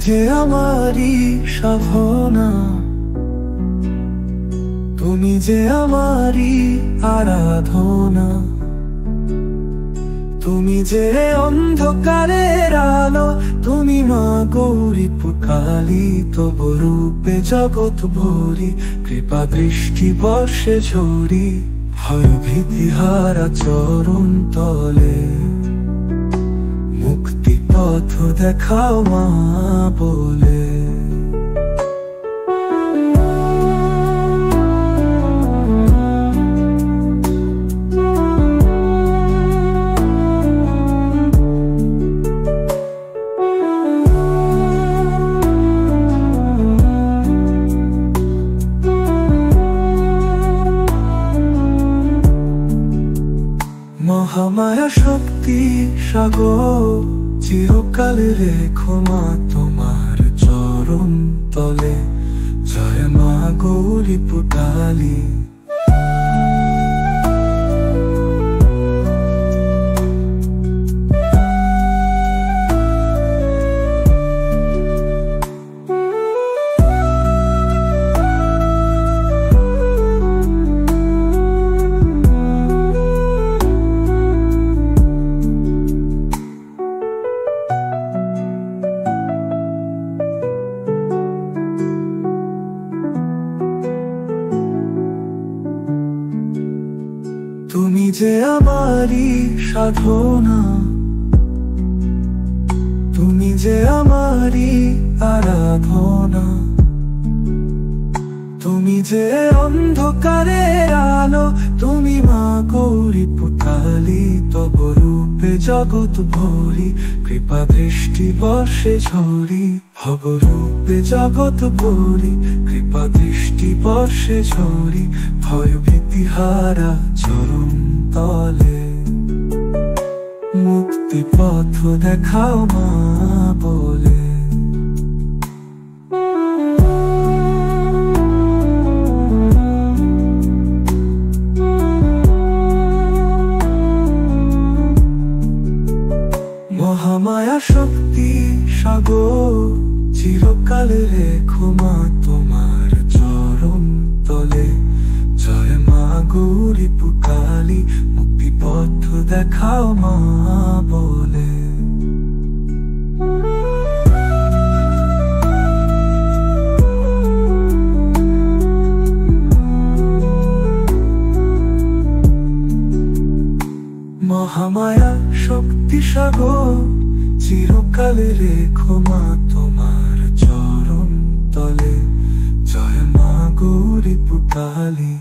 যে আমারই সাধনা, তুমি যে আমারই আরাধনা, তুমি যে অন্ধকারের আলো, তুমি মা গৌরী পুকালি। তব রূপে জগৎ ভরি, কৃপা দৃষ্টি বর্ষে ঝরি, ভয় ভীতিহারা চরণ তলে। মুক্তি পথ দেখাও মা বলে। মহামায়া শক্তি সাগর, চিরকাল রেখো মা তোমার চরণ তলে। জয় মা গৌরী পুটালি। তুমি যে আমারই সাধনা, তুমি যে আমারই আরাধনা, তুমি যে অন্ধকারের আলো, তুমি মা গৌরী পুটালি। তব রূপে জগৎ ভরি, কৃপা দৃষ্টি বর্ষে ঝরি। ভব রূপে জগৎ ভরি, কৃপা দৃষ্টি বর্ষে ঝরি, ভয় ভীতিহারা চরণ তলে। মুক্তি পথ দেখাও মা বলে। মহামায়া শক্তি সাগর, চিরকাল রেখো মা তোমার চরণ তলে। জয় মা গৌরী পুকালি, মুক্তি পথ দেখাও মা বলে। মহামায়া শক্তি সাগর, চিরকাল রেখো মা তোমার চরণ তলে। জয় মা গৌরী পুটালি।